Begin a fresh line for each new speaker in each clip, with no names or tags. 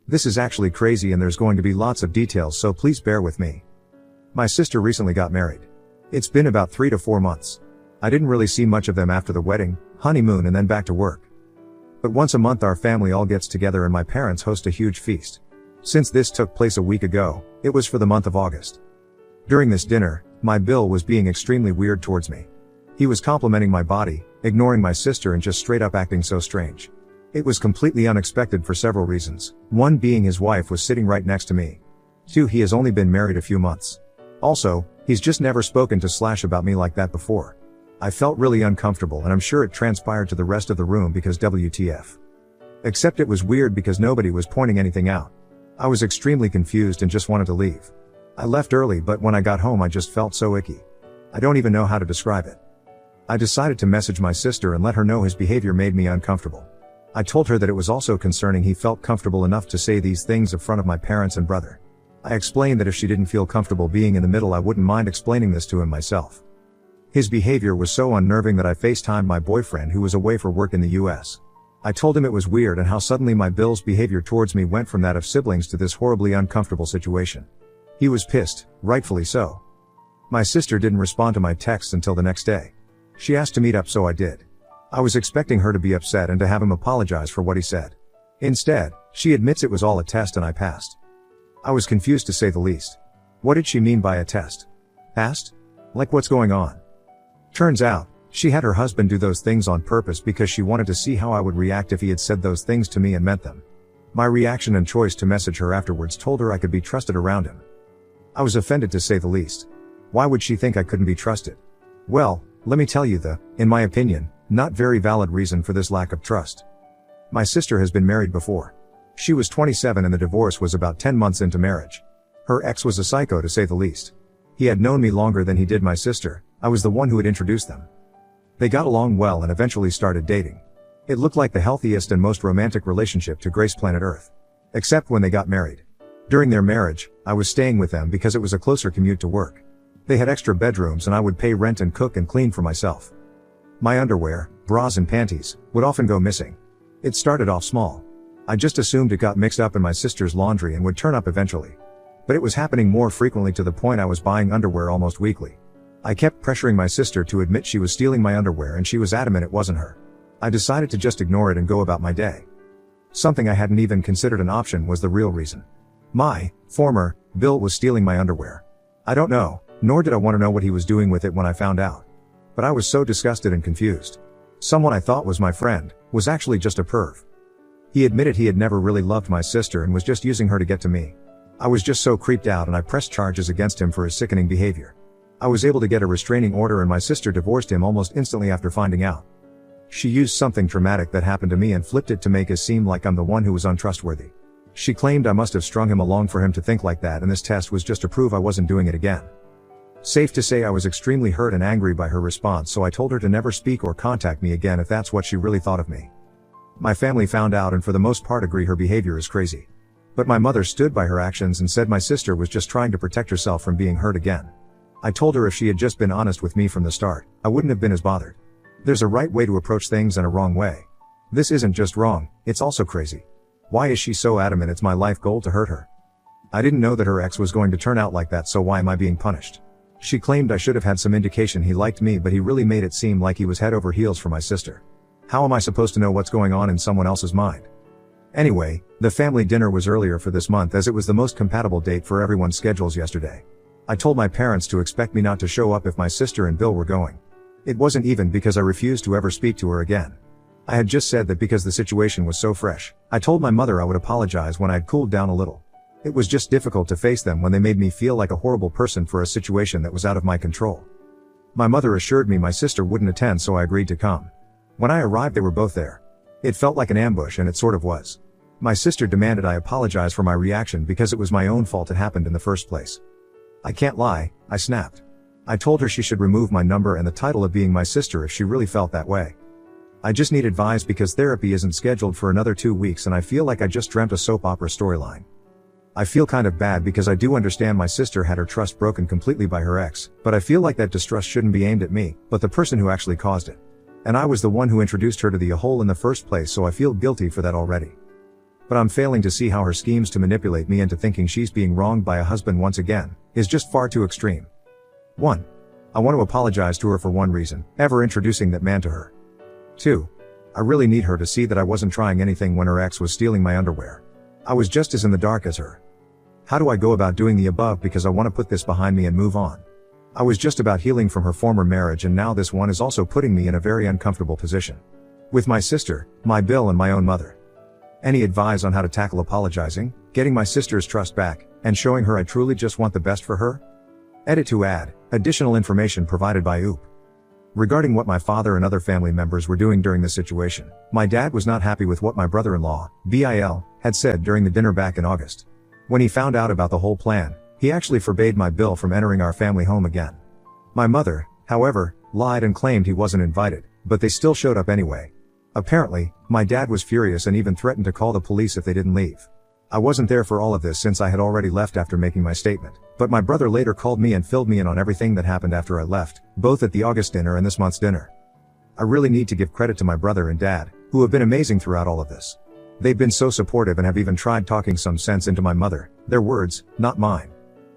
This is actually crazy and there's going to be lots of details, so please bear with me. My sister recently got married. It's been about 3 to 4 months. I didn't really see much of them after the wedding, honeymoon and then back to work. But once a month our family all gets together and my parents host a huge feast. Since this took place a week ago, it was for the month of August. During this dinner, my Bill was being extremely weird towards me. He was complimenting my body, ignoring my sister and just straight up acting so strange. It was completely unexpected for several reasons, one being his wife was sitting right next to me. 2, he has only been married a few months. Also, he's just never spoken to / about me like that before. I felt really uncomfortable and I'm sure it transpired to the rest of the room because WTF. Except it was weird because nobody was pointing anything out. I was extremely confused and just wanted to leave. I left early, but when I got home I just felt so icky. I don't even know how to describe it. I decided to message my sister and let her know his behavior made me uncomfortable. I told her that it was also concerning he felt comfortable enough to say these things in front of my parents and brother. I explained that if she didn't feel comfortable being in the middle I wouldn't mind explaining this to him myself. His behavior was so unnerving that I FaceTimed my boyfriend who was away for work in the US. I told him it was weird and how suddenly my Bill's behavior towards me went from that of siblings to this horribly uncomfortable situation. He was pissed, rightfully so. My sister didn't respond to my texts until the next day. She asked to meet up, so I did. I was expecting her to be upset and to have him apologize for what he said. Instead, she admits it was all a test and I passed. I was confused to say the least. What did she mean by a test? Passed? Like what's going on? Turns out, she had her husband do those things on purpose because she wanted to see how I would react if he had said those things to me and meant them. My reaction and choice to message her afterwards told her I could be trusted around him. I was offended to say the least. Why would she think I couldn't be trusted? Well, let me tell you in my opinion, not very valid reason for this lack of trust. My sister has been married before. She was 27 and the divorce was about 10 months into marriage. Her ex was a psycho to say the least. He had known me longer than he did my sister. I was the one who had introduced them. They got along well and eventually started dating. It looked like the healthiest and most romantic relationship to grace planet Earth. Except when they got married. During their marriage, I was staying with them because it was a closer commute to work. They had extra bedrooms and I would pay rent and cook and clean for myself. My underwear, bras and panties, would often go missing. It started off small. I just assumed it got mixed up in my sister's laundry and would turn up eventually. But it was happening more frequently to the point I was buying underwear almost weekly. I kept pressuring my sister to admit she was stealing my underwear and she was adamant it wasn't her. I decided to just ignore it and go about my day. Something I hadn't even considered an option was the real reason. My former Bill was stealing my underwear. I don't know, nor did I want to know what he was doing with it when I found out. But I was so disgusted and confused. Someone I thought was my friend was actually just a perv. He admitted he had never really loved my sister and was just using her to get to me. I was just so creeped out and I pressed charges against him for his sickening behavior. I was able to get a restraining order and my sister divorced him almost instantly after finding out. She used something traumatic that happened to me and flipped it to make it seem like I'm the one who was untrustworthy. She claimed I must have strung him along for him to think like that and this test was just to prove I wasn't doing it again. Safe to say I was extremely hurt and angry by her response, so I told her to never speak or contact me again if that's what she really thought of me. My family found out and for the most part agree her behavior is crazy. But my mother stood by her actions and said my sister was just trying to protect herself from being hurt again. I told her if she had just been honest with me from the start, I wouldn't have been as bothered. There's a right way to approach things and a wrong way. This isn't just wrong, it's also crazy. Why is she so adamant it's my life goal to hurt her? I didn't know that her ex was going to turn out like that, so why am I being punished? She claimed I should have had some indication he liked me, but he really made it seem like he was head over heels for my sister. How am I supposed to know what's going on in someone else's mind? Anyway, the family dinner was earlier for this month as it was the most compatible date for everyone's schedules yesterday. I told my parents to expect me not to show up if my sister and Bill were going. It wasn't even because I refused to ever speak to her again. I had just said that because the situation was so fresh. I told my mother I would apologize when I'd cooled down a little. It was just difficult to face them when they made me feel like a horrible person for a situation that was out of my control. My mother assured me my sister wouldn't attend, so I agreed to come. When I arrived they were both there. It felt like an ambush, and it sort of was. My sister demanded I apologize for my reaction because it was my own fault it happened in the first place. I can't lie, I snapped. I told her she should remove my number and the title of being my sister if she really felt that way. I just need advice because therapy isn't scheduled for another 2 weeks and I feel like I just dreamt a soap opera storyline. I feel kind of bad because I do understand my sister had her trust broken completely by her ex, but I feel like that distrust shouldn't be aimed at me, but the person who actually caused it. And I was the one who introduced her to the hole in the first place, so I feel guilty for that already. But I'm failing to see how her schemes to manipulate me into thinking she's being wronged by a husband once again is just far too extreme. 1. I want to apologize to her for one reason, ever introducing that man to her. 2. I really need her to see that I wasn't trying anything when her ex was stealing my underwear. I was just as in the dark as her. How do I go about doing the above because I want to put this behind me and move on? I was just about healing from her former marriage, and now this one is also putting me in a very uncomfortable position. With my sister, my Bill, and my own mother. Any advice on how to tackle apologizing, getting my sister's trust back, and showing her I truly just want the best for her? Edit to add, additional information provided by OOP. Regarding what my father and other family members were doing during this situation, my dad was not happy with what my brother-in-law, Bill, had said during the dinner back in August. When he found out about the whole plan, he actually forbade my Bill from entering our family home again. My mother, however, lied and claimed he wasn't invited, but they still showed up anyway. Apparently, my dad was furious and even threatened to call the police if they didn't leave. I wasn't there for all of this since I had already left after making my statement, but my brother later called me and filled me in on everything that happened after I left, both at the August dinner and this month's dinner. I really need to give credit to my brother and dad, who have been amazing throughout all of this. They've been so supportive and have even tried talking some sense into my mother, their words, not mine.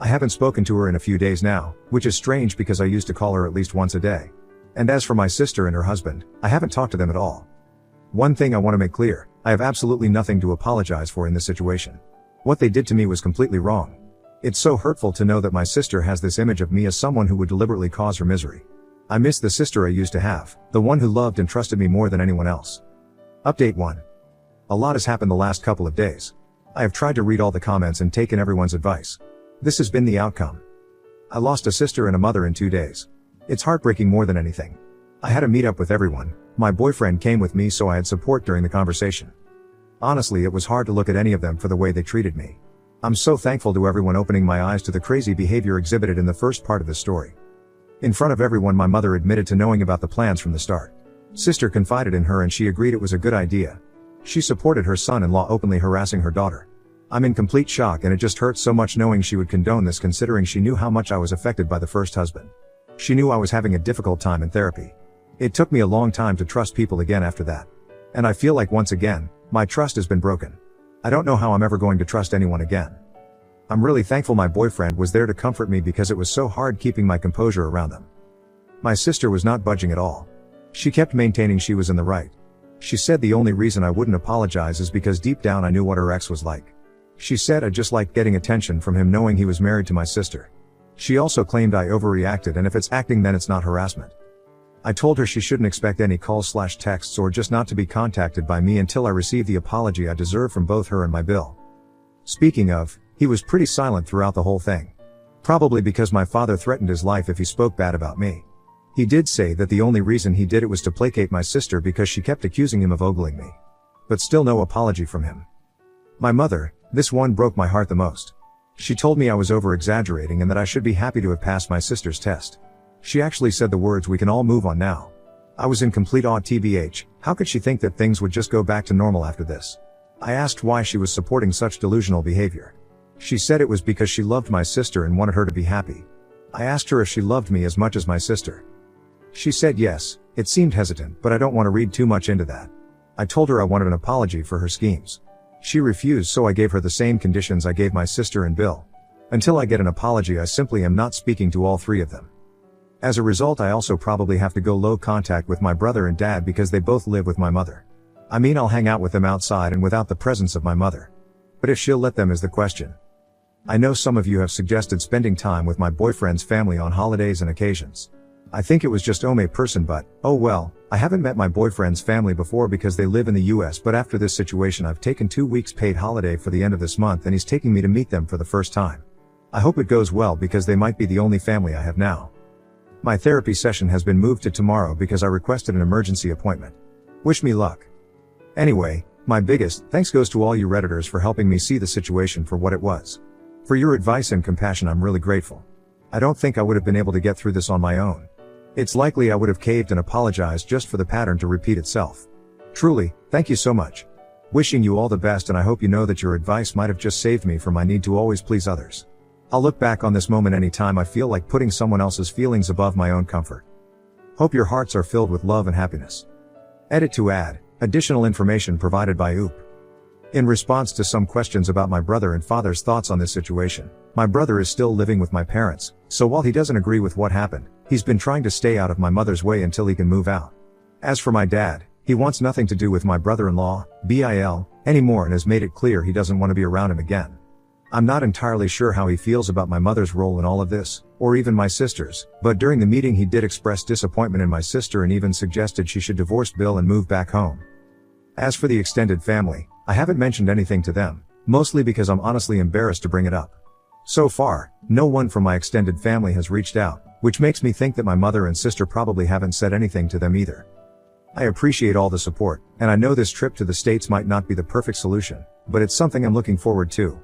I haven't spoken to her in a few days now, which is strange because I used to call her at least once a day. And as for my sister and her husband, I haven't talked to them at all. One thing I want to make clear, I have absolutely nothing to apologize for in this situation. What they did to me was completely wrong. It's so hurtful to know that my sister has this image of me as someone who would deliberately cause her misery. I miss the sister I used to have, the one who loved and trusted me more than anyone else. Update 1. A lot has happened the last couple of days. I have tried to read all the comments and taken everyone's advice. This has been the outcome. I lost a sister and a mother in 2 days. It's heartbreaking more than anything. I had a meetup with everyone. My boyfriend came with me so I had support during the conversation. Honestly, it was hard to look at any of them for the way they treated me. I'm so thankful to everyone opening my eyes to the crazy behavior exhibited in the first part of this story. In front of everyone, my mother admitted to knowing about the plans from the start. Sister confided in her and she agreed it was a good idea. She supported her son-in-law openly harassing her daughter. I'm in complete shock, and it just hurts so much knowing she would condone this, considering she knew how much I was affected by the first husband. She knew I was having a difficult time in therapy. It took me a long time to trust people again after that. And I feel like once again, my trust has been broken. I don't know how I'm ever going to trust anyone again. I'm really thankful my boyfriend was there to comfort me because it was so hard keeping my composure around them. My sister was not budging at all. She kept maintaining she was in the right. She said the only reason I wouldn't apologize is because deep down I knew what her ex was like. She said I just liked getting attention from him knowing he was married to my sister. She also claimed I overreacted, and if it's acting then it's not harassment. I told her she shouldn't expect any calls/texts or just not to be contacted by me until I received the apology I deserve from both her and my Bill. Speaking of, he was pretty silent throughout the whole thing. Probably because my father threatened his life if he spoke bad about me. He did say that the only reason he did it was to placate my sister because she kept accusing him of ogling me. But still no apology from him. My mother, this one broke my heart the most. She told me I was over-exaggerating and that I should be happy to have passed my sister's test. She actually said the words, "We can all move on now." I was in complete awe. TBH, how could she think that things would just go back to normal after this? I asked why she was supporting such delusional behavior. She said it was because she loved my sister and wanted her to be happy. I asked her if she loved me as much as my sister. She said yes. It seemed hesitant, but I don't want to read too much into that. I told her I wanted an apology for her schemes. She refused, so I gave her the same conditions I gave my sister and Bill. Until I get an apology, I simply am not speaking to all three of them. As a result, I also probably have to go low contact with my brother and dad because they both live with my mother. I mean, I'll hang out with them outside and without the presence of my mother. But if she'll let them is the question. I know some of you have suggested spending time with my boyfriend's family on holidays and occasions. I think it was just a person, but, oh well, I haven't met my boyfriend's family before because they live in the US, but after this situation I've taken 2 weeks paid holiday for the end of this month and he's taking me to meet them for the first time. I hope it goes well because they might be the only family I have now. My therapy session has been moved to tomorrow because I requested an emergency appointment. Wish me luck. Anyway, my biggest thanks goes to all you Redditors for helping me see the situation for what it was. For your advice and compassion, I'm really grateful. I don't think I would have been able to get through this on my own. It's likely I would have caved and apologized just for the pattern to repeat itself. Truly, thank you so much. Wishing you all the best, and I hope you know that your advice might have just saved me from my need to always please others. I'll look back on this moment anytime I feel like putting someone else's feelings above my own comfort. Hope your hearts are filled with love and happiness. Edit to add, additional information provided by OOP. In response to some questions about my brother and father's thoughts on this situation, my brother is still living with my parents, so while he doesn't agree with what happened, he's been trying to stay out of my mother's way until he can move out. As for my dad, he wants nothing to do with my brother-in-law, Bill, anymore and has made it clear he doesn't want to be around him again. I'm not entirely sure how he feels about my mother's role in all of this, or even my sister's, but during the meeting he did express disappointment in my sister and even suggested she should divorce Bill and move back home. As for the extended family, I haven't mentioned anything to them, mostly because I'm honestly embarrassed to bring it up. So far, no one from my extended family has reached out, which makes me think that my mother and sister probably haven't said anything to them either. I appreciate all the support, and I know this trip to the States might not be the perfect solution, but it's something I'm looking forward to.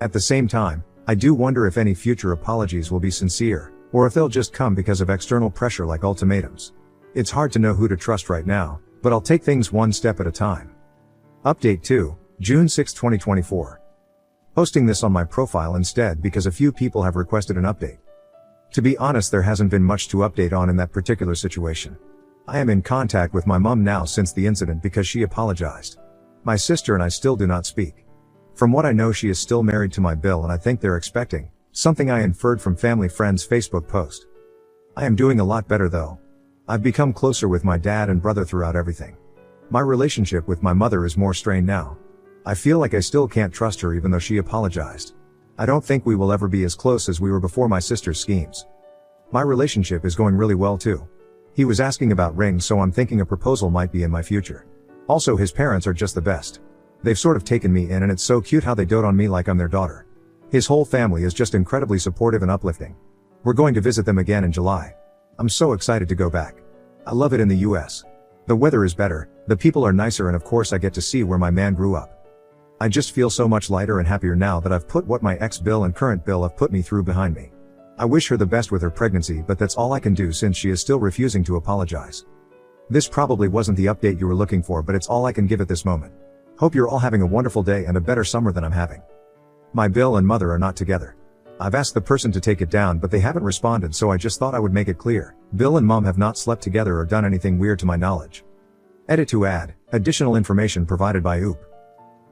At the same time, I do wonder if any future apologies will be sincere, or if they'll just come because of external pressure like ultimatums. It's hard to know who to trust right now, but I'll take things one step at a time. Update 2, June 6, 2024. Posting this on my profile instead because a few people have requested an update. To be honest, there hasn't been much to update on in that particular situation. I am in contact with my mom now since the incident because she apologized. My sister and I still do not speak. From what I know, she is still married to my Bill and I think they're expecting, something I inferred from family friend's Facebook post. I am doing a lot better though. I've become closer with my dad and brother throughout everything. My relationship with my mother is more strained now. I feel like I still can't trust her even though she apologized. I don't think we will ever be as close as we were before my sister's schemes. My relationship is going really well too. He was asking about rings, so I'm thinking a proposal might be in my future. Also, his parents are just the best. They've sort of taken me in and it's so cute how they dote on me like I'm their daughter. His whole family is just incredibly supportive and uplifting. We're going to visit them again in July. I'm so excited to go back. I love it in the US. The weather is better, the people are nicer, and of course I get to see where my man grew up. I just feel so much lighter and happier now that I've put what my ex-Bill and current Bill have put me through behind me. I wish her the best with her pregnancy, but that's all I can do since she is still refusing to apologize. This probably wasn't the update you were looking for, but it's all I can give at this moment. Hope you're all having a wonderful day and a better summer than I'm having. My Bill and mother are not together. I've asked the person to take it down, but they haven't responded, so I just thought I would make it clear. Bill and mom have not slept together or done anything weird to my knowledge. Edit to add, additional information provided by OOP.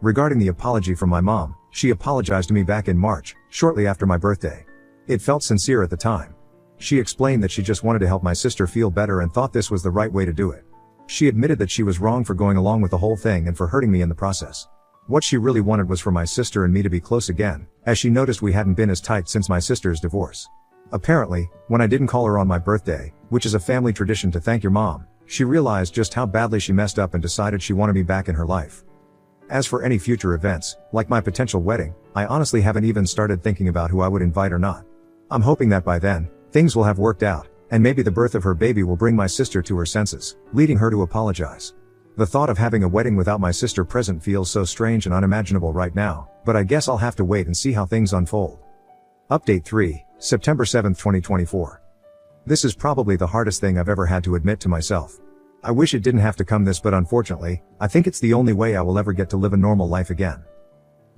Regarding the apology from my mom, she apologized to me back in March, shortly after my birthday. It felt sincere at the time. She explained that she just wanted to help my sister feel better and thought this was the right way to do it. She admitted that she was wrong for going along with the whole thing and for hurting me in the process. What she really wanted was for my sister and me to be close again, as she noticed we hadn't been as tight since my sister's divorce. Apparently, when I didn't call her on my birthday, which is a family tradition to thank your mom, she realized just how badly she messed up and decided she wanted me back in her life. As for any future events, like my potential wedding, I honestly haven't even started thinking about who I would invite or not. I'm hoping that by then, things will have worked out, and maybe the birth of her baby will bring my sister to her senses, leading her to apologize. The thought of having a wedding without my sister present feels so strange and unimaginable right now, but I guess I'll have to wait and see how things unfold. Update 3, September 7, 2024. This is probably the hardest thing I've ever had to admit to myself. I wish it didn't have to come this, but unfortunately, I think it's the only way I will ever get to live a normal life again.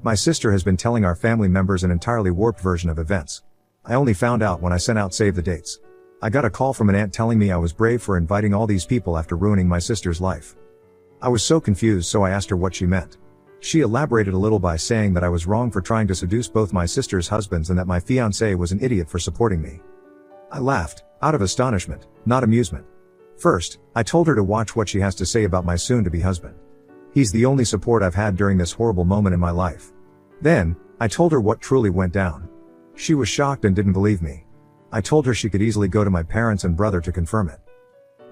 My sister has been telling our family members an entirely warped version of events. I only found out when I sent out save the dates. I got a call from an aunt telling me I was brave for inviting all these people after ruining my sister's life. I was so confused, so I asked her what she meant. She elaborated a little by saying that I was wrong for trying to seduce both my sister's husbands and that my fiancé was an idiot for supporting me. I laughed, out of astonishment, not amusement. First, I told her to watch what she has to say about my soon-to-be husband. He's the only support I've had during this horrible moment in my life. Then, I told her what truly went down. She was shocked and didn't believe me. I told her she could easily go to my parents and brother to confirm it.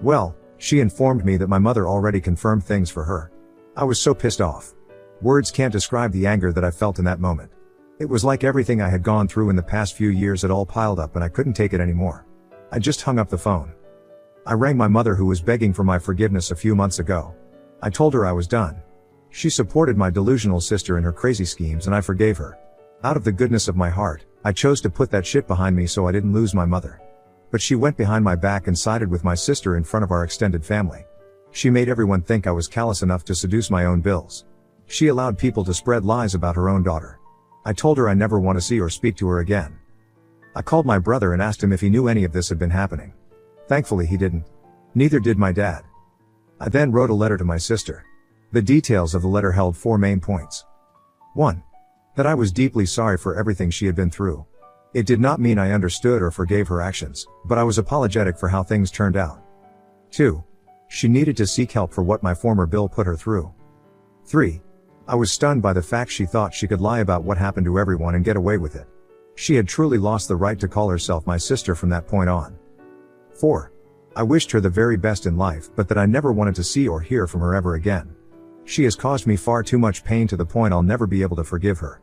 Well, she informed me that my mother already confirmed things for her. I was so pissed off. Words can't describe the anger that I felt in that moment. It was like everything I had gone through in the past few years had all piled up and I couldn't take it anymore. I just hung up the phone. I rang my mother, who was begging for my forgiveness a few months ago. I told her I was done. She supported my delusional sister in her crazy schemes and I forgave her. Out of the goodness of my heart, I chose to put that shit behind me so I didn't lose my mother. But she went behind my back and sided with my sister in front of our extended family. She made everyone think I was callous enough to seduce my own bills. She allowed people to spread lies about her own daughter. I told her I never want to see or speak to her again. I called my brother and asked him if he knew any of this had been happening. Thankfully he didn't. Neither did my dad. I then wrote a letter to my sister. The details of the letter held 4 main points. 1. That I was deeply sorry for everything she had been through. It did not mean I understood or forgave her actions, but I was apologetic for how things turned out. 2. She needed to seek help for what my former Bill put her through. 3. I was stunned by the fact she thought she could lie about what happened to everyone and get away with it. She had truly lost the right to call herself my sister from that point on. 4. I wished her the very best in life, but that I never wanted to see or hear from her ever again. She has caused me far too much pain to the point I'll never be able to forgive her.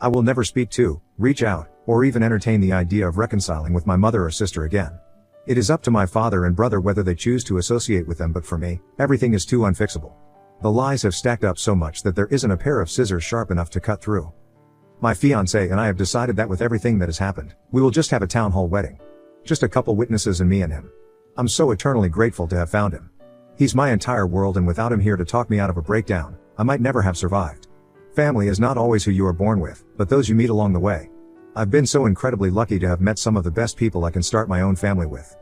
I will never speak to, reach out, or even entertain the idea of reconciling with my mother or sister again. It is up to my father and brother whether they choose to associate with them, but for me, everything is too unfixable. The lies have stacked up so much that there isn't a pair of scissors sharp enough to cut through. My fiancé and I have decided that with everything that has happened, we will just have a town hall wedding. Just a couple witnesses and me and him. I'm so eternally grateful to have found him. He's my entire world, and without him here to talk me out of a breakdown, I might never have survived. Family is not always who you are born with, but those you meet along the way. I've been so incredibly lucky to have met some of the best people I can start my own family with.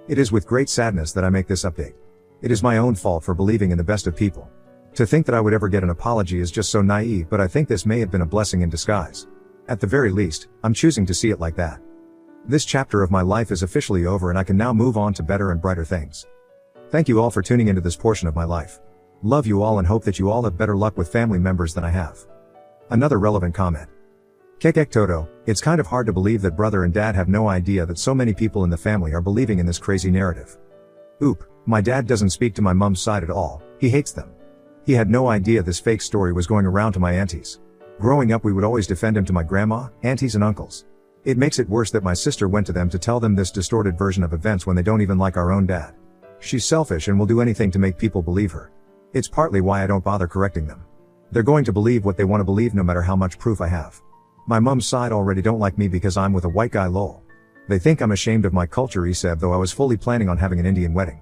It is with great sadness that I make this update. It is my own fault for believing in the best of people. To think that I would ever get an apology is just so naive, but I think this may have been a blessing in disguise. At the very least, I'm choosing to see it like that. This chapter of my life is officially over, and I can now move on to better and brighter things. Thank you all for tuning into this portion of my life. Love you all and hope that you all have better luck with family members than I have. Another relevant comment. Kekek Toto, it's kind of hard to believe that brother and dad have no idea that so many people in the family are believing in this crazy narrative. Oop, my dad doesn't speak to my mom's side at all, he hates them. He had no idea this fake story was going around to my aunties. Growing up, we would always defend him to my grandma, aunties and uncles. It makes it worse that my sister went to them to tell them this distorted version of events when they don't even like our own dad. She's selfish and will do anything to make people believe her. It's partly why I don't bother correcting them. They're going to believe what they want to believe no matter how much proof I have. My mom's side already don't like me because I'm with a white guy lol. They think I'm ashamed of my culture, Iseb, though I was fully planning on having an Indian wedding.